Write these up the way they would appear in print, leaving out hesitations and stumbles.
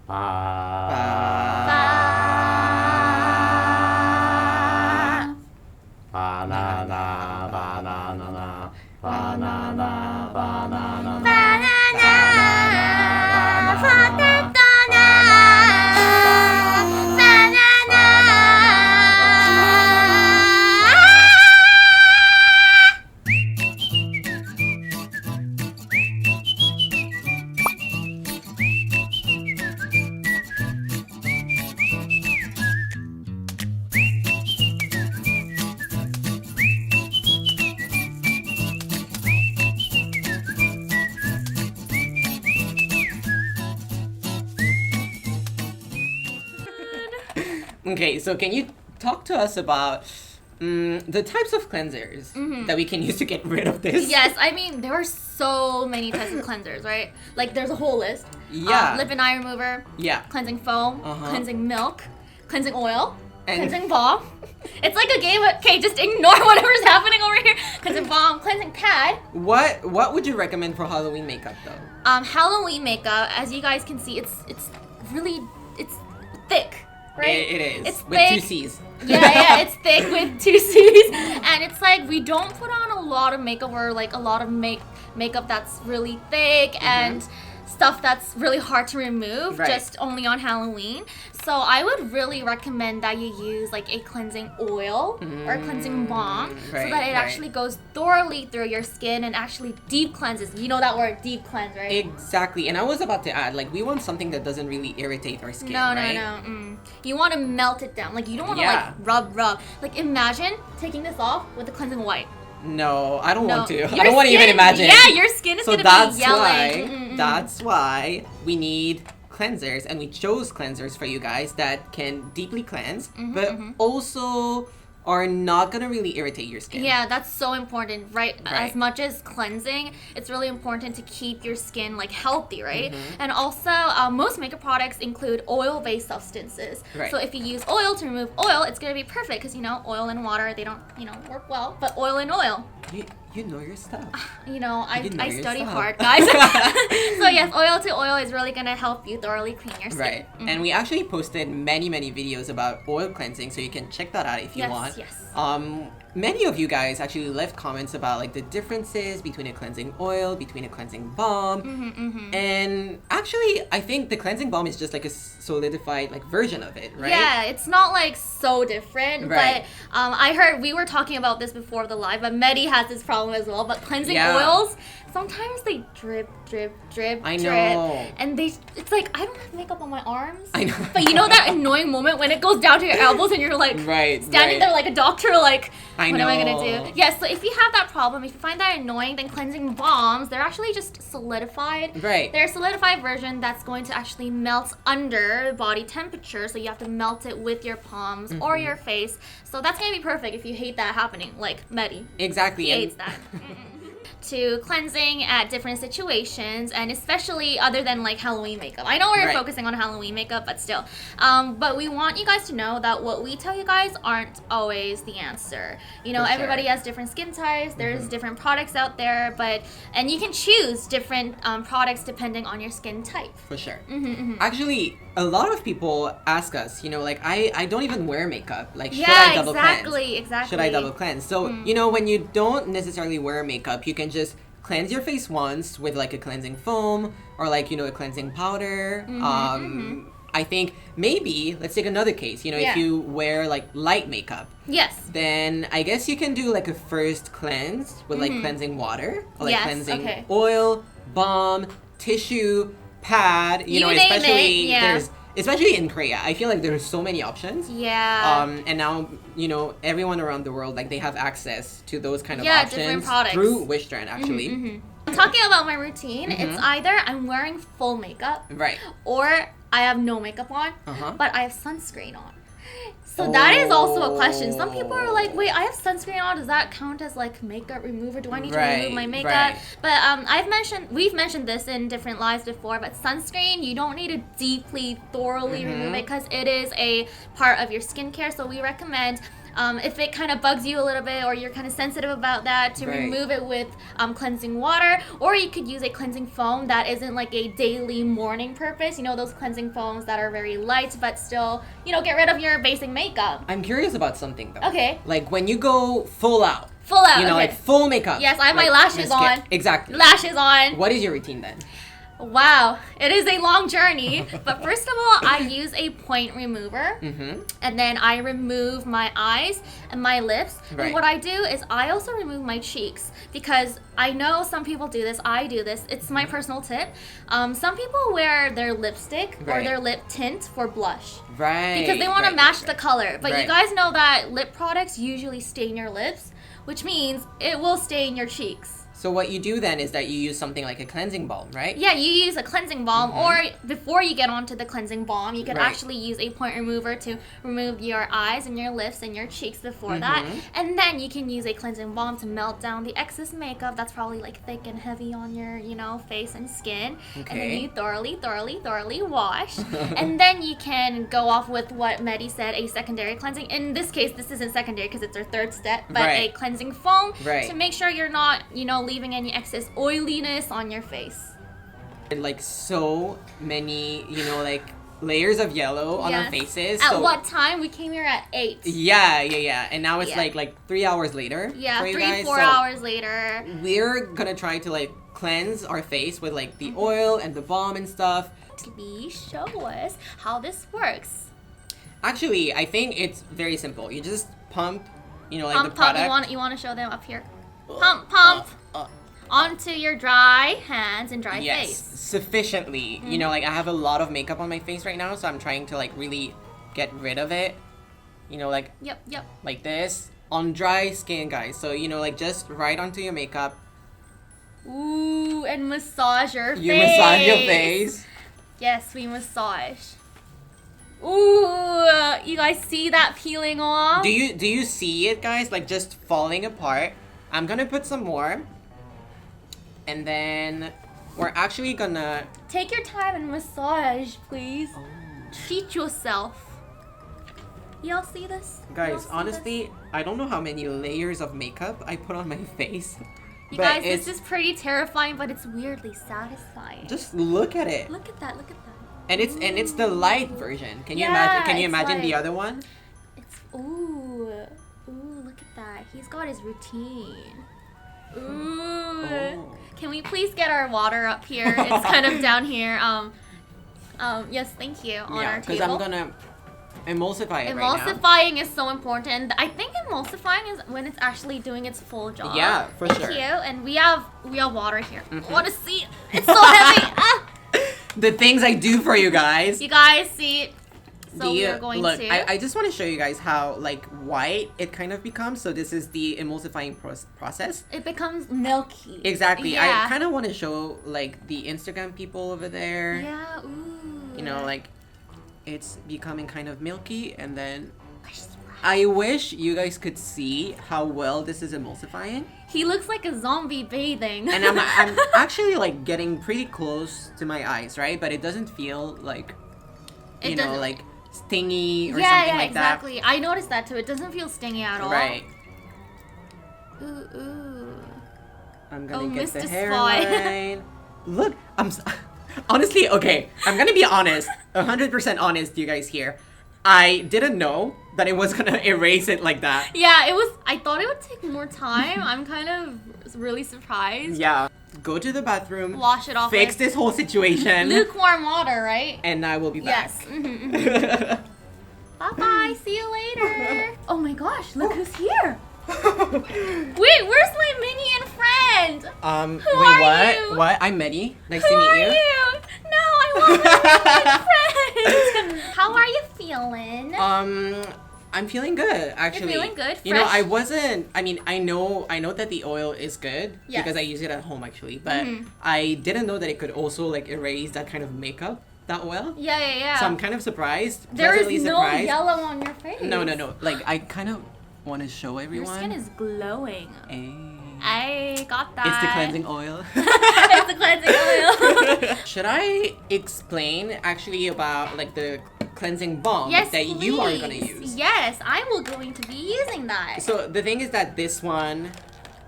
Banana, banana, banana, banana, Okay, so can you talk to us about the types of cleansers that we can use to get rid of this? Yes, I mean, there are so many types of cleansers, right? Like, there's a whole list. Yeah. Lip and eye remover. Yeah. Cleansing foam. Cleansing milk. Cleansing oil. And cleansing balm. It's like a game. Okay, just ignore whatever's happening over here. Cleansing balm. Cleansing pad. What would you recommend for Halloween makeup though? Halloween makeup, as you guys can see, it's really thick. Right? It is. It's with thick. 2 C's. Yeah, it's thick with 2 C's. And it's like, we don't put on a lot of makeup or like a lot of makeup that's really thick and stuff that's really hard to remove, just only on Halloween. So I would really recommend that you use like a cleansing oil or a cleansing balm so that it actually goes thoroughly through your skin and actually deep cleanses. You know that word, deep cleanse, right? Exactly. And I was about to add, like, we want something that doesn't really irritate our skin, right? No. You want to melt it down. Like, you don't want to like rub. Like, imagine taking this off with a cleansing white. No, I don't want to. I don't want to even imagine. Yeah, your skin is going to be yelling. That's why we need cleansers, and we chose cleansers for you guys that can deeply cleanse, but also are not going to really irritate your skin. Yeah, that's so important, right? As much as cleansing, it's really important to keep your skin like healthy, right? And also, most makeup products include oil-based substances. So if you use oil to remove oil, it's going to be perfect because, you know, oil and water, they don't, you know, work well, but oil and oil. You know your stuff. You know, I study hard, guys. So yes, oil to oil is really going to help you thoroughly clean your skin. Right. And we actually posted many videos about oil cleansing, so you can check that out if you want. Yes. Many of you guys actually left comments about like the differences between a cleansing oil, between a cleansing balm. And actually, I think the cleansing balm is just like a solidified like version of it, right? Yeah, it's not like so different. But I heard, we were talking about this before the live, but Medi has this problem as well. But cleansing oils, sometimes they drip. I know. And it's like, I don't have makeup on my arms. I know. But you know that annoying moment when it goes down to your elbows and you're like standing there like a doctor, like, what am I gonna do? Yes, so if you have that problem, if you find that annoying, then cleansing balms, they're actually just solidified. They're a solidified version that's going to actually melt under body temperature, so you have to melt it with your palms or your face. So that's gonna be perfect if you hate that happening, like Medi. Exactly. He hates that. To cleansing at different situations, and especially other than like Halloween makeup. I know we're focusing on Halloween makeup, but still. But we want you guys to know that what we tell you guys aren't always the answer. You know, everybody has different skin types. There's different products out there, and you can choose different products depending on your skin type. For sure. Actually, a lot of people ask us, you know, like, I don't even wear makeup. Like, should I double cleanse? Exactly. Should I double cleanse? So, you know, when you don't necessarily wear makeup, you can just cleanse your face once with like a cleansing foam or like, you know, a cleansing powder. I think maybe, let's take another case, you know, if you wear like light makeup. Then I guess you can do like a first cleanse with like cleansing water or like cleansing oil, balm, tissue, pad, you know, especially in Korea, I feel like there's so many options. And now, you know, everyone around the world, like, they have access to those kind of options different products through Wishtrend, actually. Talking about my routine, it's either I'm wearing full makeup, or I have no makeup on, but I have sunscreen on. So that is also a question. Some people are like, wait, I have sunscreen on. Does that count as like makeup remover? Do I need to remove my makeup? But we've mentioned this in different lives before, but sunscreen, you don't need to deeply, thoroughly remove it because it is a part of your skincare. So we recommend if it kind of bugs you a little bit or you're kind of sensitive about that, to Right. remove it with cleansing water, or you could use a cleansing foam that isn't like a daily morning purpose. You know, those cleansing foams that are very light but still, you know, get rid of your basic makeup. I'm curious about something though. Okay. Like when you go full out. Full out. You know, okay. like full makeup. Yes, I have my like lashes mascara- on. Exactly. Lashes on. What is your routine then? Wow, it is a long journey. But first of all, I use a point remover. Mm-hmm. And then I remove my eyes and my lips. Right. And what I do is I also remove my cheeks, because I know some people do this. I do this. It's my personal tip. Some people wear their lipstick or Right. their lip tint for blush. Right. Because they want to match the color. But Right. you guys know that lip products usually stain your lips, which means it will stain your cheeks. So what you do then is that you use something like a cleansing balm, right? Yeah, you use a cleansing balm, or before you get onto the cleansing balm, you could Right. actually use a point remover to remove your eyes and your lips and your cheeks before that. And then you can use a cleansing balm to melt down the excess makeup that's probably like thick and heavy on your, you know, face and skin. And then Okay. you thoroughly wash. And then you can go off with what Medi said, a secondary cleansing. In this case, this isn't secondary because it's our third step, but Right. a cleansing foam Right. to make sure you're not, you know, leaving any excess oiliness on your face. And like so many, you know, like layers of yellow on our Yes. faces. At so what time? We came here at 8. Yeah. And now it's Yeah. like 3 hours later. Yeah, for you 3, guys. 4 So hours later. we're gonna try to like cleanse our face with like the oil and the balm and stuff. Please show us how this works. Actually, I think it's very simple. You just pump, you know, like Pump, the product. pump. You want to show them up here? Pump onto your dry hands and dry Yes, face. sufficiently. You know, like I have a lot of makeup on my face right now, so I'm trying to like really get rid of it. You know, like Yep. like this on dry skin, guys. So you know, like just right onto your makeup. Ooh, and massage your face. You massage your face. Yes, we massage. Ooh, you guys see that peeling off? Do you see it, guys? Like just falling apart. I'm gonna put some more, and then we're actually gonna. Take your time and massage, please. Oh. Treat yourself. Y'all see this? Y'all Guys, see honestly, I don't know how many layers of makeup I put on my face. this? You but guys, it's, this is pretty terrifying, but it's weirdly satisfying. just look at it. Look at that. And it's the light version. Can you Yeah, imagine? Can you it's imagine the light. other one? It's look at that. He's got his routine. Ooh. Oh. Can we please get our water up here? It's kind of down here. Yes, thank you. On Yeah, our because table. I'm gonna emulsify it right now. Emulsifying is so important. I think emulsifying is when it's actually doing its full job. Yeah, for Thank sure. you. And we have water here. Want to see? It's so heavy. The things I do for you guys. You guys see? So The, we're going look, to. I just want to show you guys how like white it kind of becomes. So this is the emulsifying process. It becomes milky. Exactly. Yeah. I kind of want to show like the Instagram people over there. Yeah. Ooh. You know, like it's becoming kind of milky, and then I wish you guys could see how well this is emulsifying. He looks like a zombie bathing. And I'm actually like getting pretty close to my eyes, right? But it doesn't feel like, It you know, doesn't- like stingy or yeah, something like exactly. I noticed that too. It doesn't feel stingy at that. all. Right. Ooh. I'm gonna Oh, get the Mr. hairline. Look, honestly, okay, I'm gonna be honest, 100% honest, you guys here. I didn't know that it was gonna erase it like that. Yeah, it was. I thought it would take more time. I'm kind of really surprised. Yeah. Go to the bathroom. Wash it off. Fix with this whole situation. lukewarm water, right? And I will be Yes. back. Bye bye. See you later. Oh my gosh! Look who's here. Wait, where's my minion friend? Who wait, are what? you? What? I'm Medi. Nice Who to meet are you. you? No, I want my minion friend. How are you feeling? I'm feeling good, actually. You're feeling good? You know, Fresh? I wasn't. I mean, I know that the oil is good Yes. because I use it at home, actually. But I didn't know that it could also like erase that kind of makeup that well. Yeah. So I'm kind of surprised. There is pleasantly no surprised. yellow on your face. No. Like I kind of want to show Your everyone. skin is glowing. Hey. I got that. It's the cleansing oil. It's the cleansing oil. Should I explain actually about like the cleansing balm yes, that please. you are gonna use. Yes, I will going to be using that. So the thing is that this one,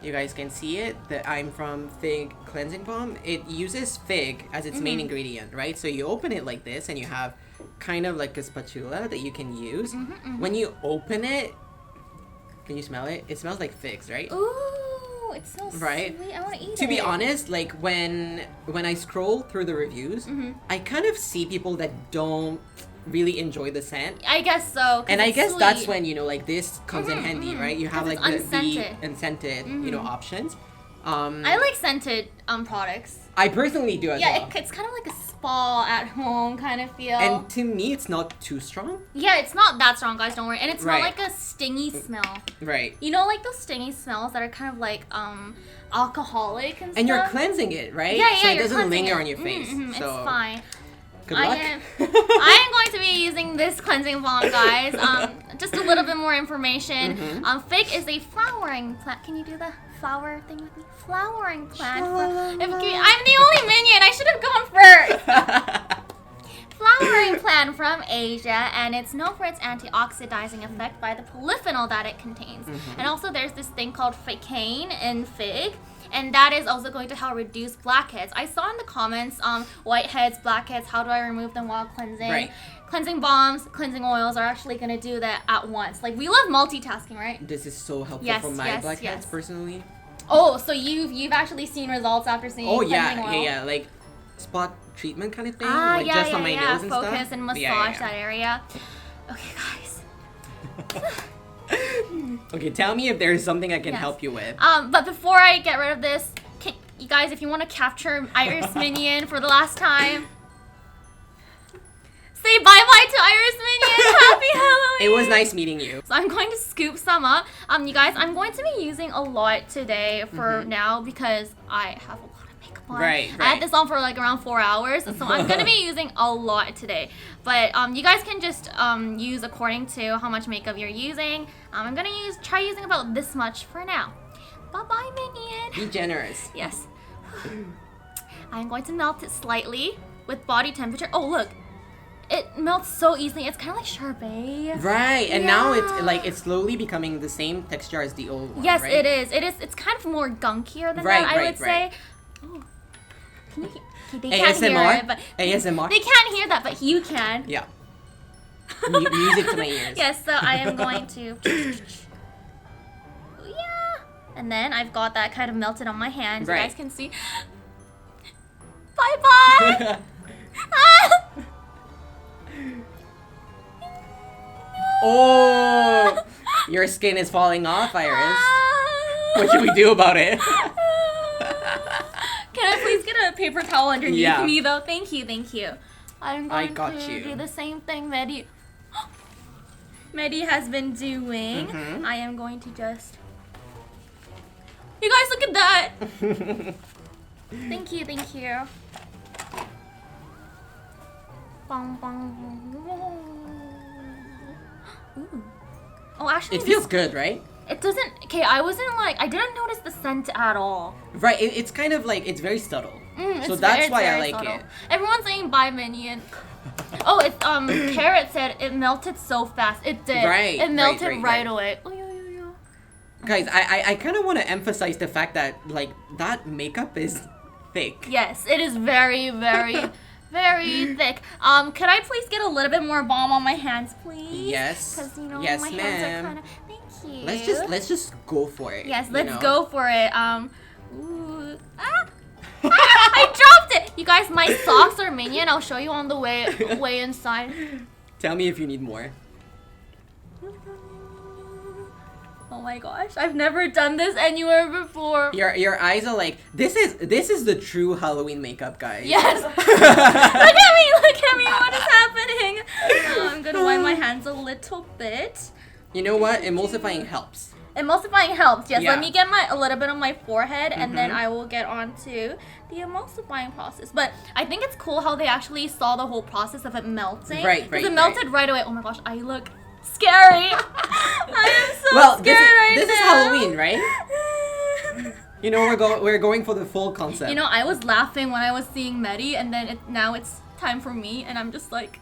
you guys can see it, that I'm from Fig Cleansing Balm. It uses fig as its main ingredient, right? So you open it like this and you have kind of like a spatula that you can use. When you open it, can you smell it? It smells like figs, right? Ooh, it smells right? sweet. I want to eat it. To be honest, like when I scroll through the reviews, I kind of see people that don't really enjoy the scent. I guess so. And I guess sweet. that's when, you know, like this comes in handy, right? You have like the unscented, you know, options. I like scented products. I personally do as well. It's kind of like a spa at home kind of feel. And to me, it's not too strong. Yeah, it's not that strong, guys. Don't worry. And it's not like a stingy smell. Right. You know, like those stingy smells that are kind of like alcoholic and stuff. And you're cleansing it, right? Yeah, so it doesn't linger on your face. So it's fine. Good luck. I am going to be using this cleansing balm, guys. Just a little bit more information. Fig is a flowering plant. Can you do the flower thing with me? Flowering plant. I'm the only minion. I should have gone first. Flowering plant from Asia, and it's known for its antioxidizing effect by the polyphenol that it contains. And also there's this thing called ficane in fig, and that is also going to help reduce blackheads. I saw in the comments, whiteheads, blackheads, how do I remove them while cleansing? Right. Cleansing balms, cleansing oils are actually going to do that at once. Like, we love multitasking, right? This is so helpful for my blackheads personally. Oh, so you've actually seen results after seeing cleansing oil? yeah, like spot treatment kind of thing, just on my nose and focus stuff. And massage that area. Okay, guys. Okay, tell me if there's something I can help you with. But before I get rid of this, you guys, if you want to capture Iris Minion for the last time, say bye-bye to Iris Minion. Happy Halloween. It was nice meeting you. So I'm going to scoop some up. You guys, I'm going to be using a lot today for now because I have a lot of makeup on. Right. I had this on for like around 4 hours, so I'm going to be using a lot today. But you guys can just use according to how much makeup you're using. I'm going to try using about this much for now. Bye-bye, Minion. Be generous. Yes. I'm going to melt it slightly with body temperature. Oh, look. It melts so easily. It's kind of like sherbet. Right, and now it's slowly becoming the same texture as the old one. Yes, right? it is. It's kind of more gunkier than that, I would say. Oh. They can't hear it, but ASMR. They can't hear that, but you can. Yeah. Music to my ears. Yes, so I am going to. And then I've got that kind of melted on my hands. Right. You guys can see. Bye bye. Oh, your skin is falling off, Iris. What should we do about it? Can I please get a paper towel underneath me, though? Thank you, thank you. I'm going to do the same thing Medi has been doing. I am going to just... You guys, look at that! Thank you, thank you. Bong, bong. Ooh. Oh, actually, it feels good, right? It doesn't. Okay, I didn't notice the scent at all. Right, it's kind of like, it's very subtle. So that's why I like subtle. it. Everyone's saying bye, Minion. Oh, it's Carrot said it melted so fast. It did. Right. It melted right away. Oh, yeah. Guys, I kind of want to emphasize the fact that like that makeup is thick. Yes, it is very, very. Very thick. Could I please get a little bit more balm on my hands, please? Yes. Because my yes, hands ma'am. are kind of. Thank you. Let's just go for it. Yes, let's go for it. Ooh. I dropped it. You guys, my socks are Minion. I'll show you on the way inside. Tell me if you need more. Oh my gosh, I've never done this anywhere before. Your eyes are like, this is the true Halloween makeup, guys. Yes. Look at me, what is happening? I'm gonna wipe my hands a little bit. You know what? Emulsifying helps. Emulsifying helps, yes. Yeah. Let me get a little bit on my forehead and then I will get on to the emulsifying process. But I think it's cool how they actually saw the whole process of it melting. Right. Because it melted right away. Oh my gosh, I look scary. I am so scared this is Halloween, right? You know, we're going for the full concept. You know, I was laughing when I was seeing Medi, and then now it's time for me, and I'm just like,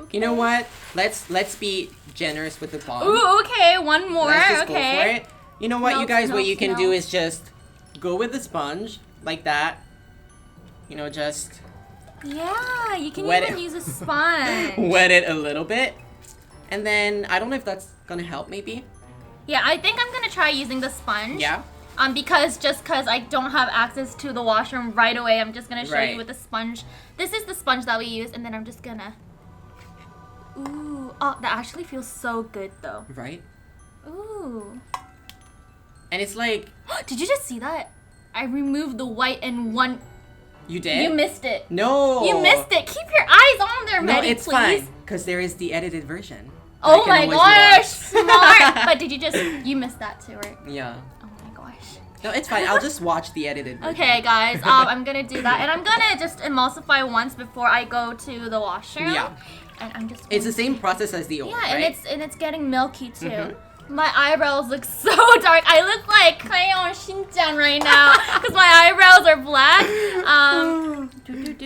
Okay. You know what? Let's be generous with the balm. Ooh, okay, one more. Let's just okay. go for it. You know what, you guys? What you can do melt. is just go with the sponge like that. You know, just Yeah, you can wet even it. use a sponge. Wet it a little bit, and then I don't know if that's gonna help. Maybe. Yeah, I think I'm gonna try using the sponge. Yeah. Because I don't have access to the washroom right away, I'm just gonna show Right. you with the sponge. This is the sponge that we use, and then I'm just gonna. Ooh, oh, that actually feels so good though. Right. Ooh. And it's like. Did you just see that? I removed the white and one. You did? You missed it. No. You missed it. Keep your eyes on there, No, Maddie, it's please. fine. Because there is the edited version. Oh I my can always gosh, rewatch. smart. But did you missed that too, right? Yeah. Oh my gosh. No, it's fine. I'll just watch the edited version. Okay, guys, I'm gonna do that, and I'm gonna just emulsify once before I go to the washroom. Yeah. And I'm just. It's the same process as the old, Yeah, right? and it's getting milky too. Mhm. My eyebrows look so dark. I look like Crayon Shin-chan right now because my eyebrows are black.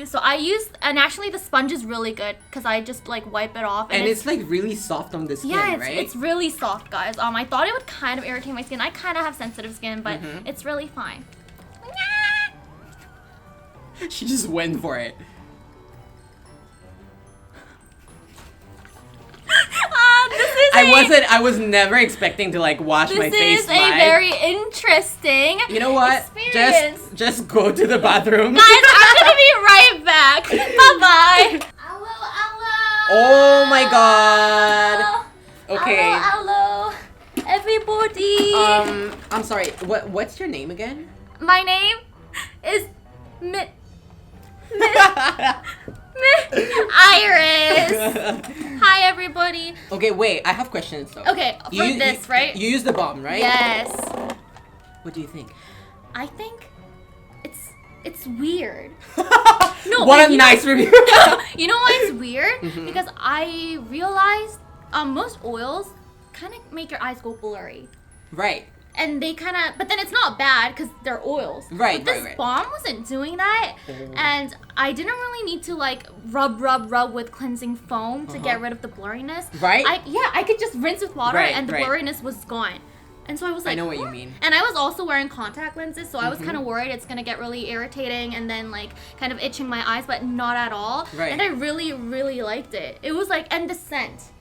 So I use, and actually the sponge is really good because I just like wipe it off. And it's like really soft on the skin, yeah, right? it's really soft, guys. I thought it would kind of irritate my skin. I kind of have sensitive skin, but it's really fine. She just went for it. I was never expecting to like wash my face This is live. a very interesting You know what? experience. Just go to the bathroom. Guys, I'm gonna be right back. Bye-bye. Hello. Oh my god. Okay. Hello, everybody. I'm sorry. What's your name again? My name is Miss Iris. Hi, everybody. Okay, wait. I have questions though. Okay, for this, right? You use the balm, right? Yes. What do you think? I think it's weird. What a nice review. You know why it's weird? Because I realized most oils kind of make your eyes go blurry. Right. And they kind of, but then it's not bad because they're oils. Right, But this balm wasn't doing that, and I didn't really need to like rub with cleansing foam to get rid of the blurriness. Right? I could just rinse with water, Right, and the right. blurriness was gone. And so I was like, I know what you huh? mean. And I was also wearing contact lenses, so I was kind of worried it's gonna get really irritating and then like kind of itching my eyes, but not at all. Right. And I really, really liked it. It was like, and the scent.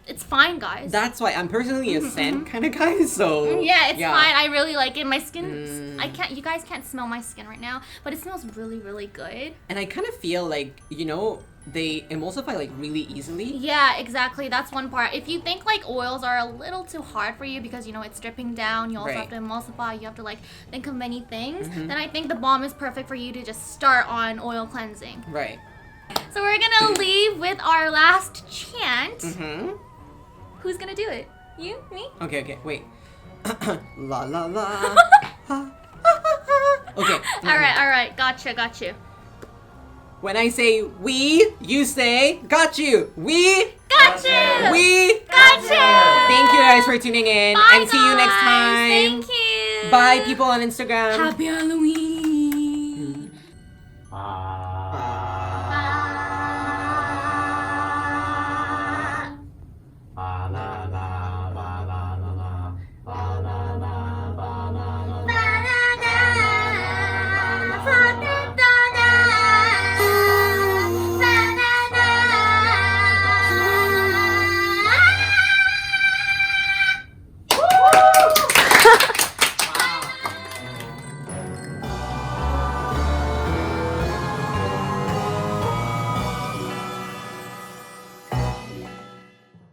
It's fine, guys. That's why I'm personally a scent kind of guy, so Yeah, it's fine. I really like it. My skin, you guys can't smell my skin right now, but it smells really, really good. And I kind of feel like, you know, they emulsify like really easily. Yeah, exactly. That's one part. If you think like oils are a little too hard for you because, you know, it's dripping down, you also have to emulsify, you have to like think of many things, then I think the balm is perfect for you to just start on oil cleansing. Right. So we're gonna leave with our last chant. Who's gonna do it? You? Me? Okay, wait. La la la. Okay. Alright. Got you. When I say we, you say got you. We Got you! We Got you! Thank you guys for tuning in. Bye, and see you next guys. time. Thank you. Bye, people on Instagram. Happy Halloween. La la la.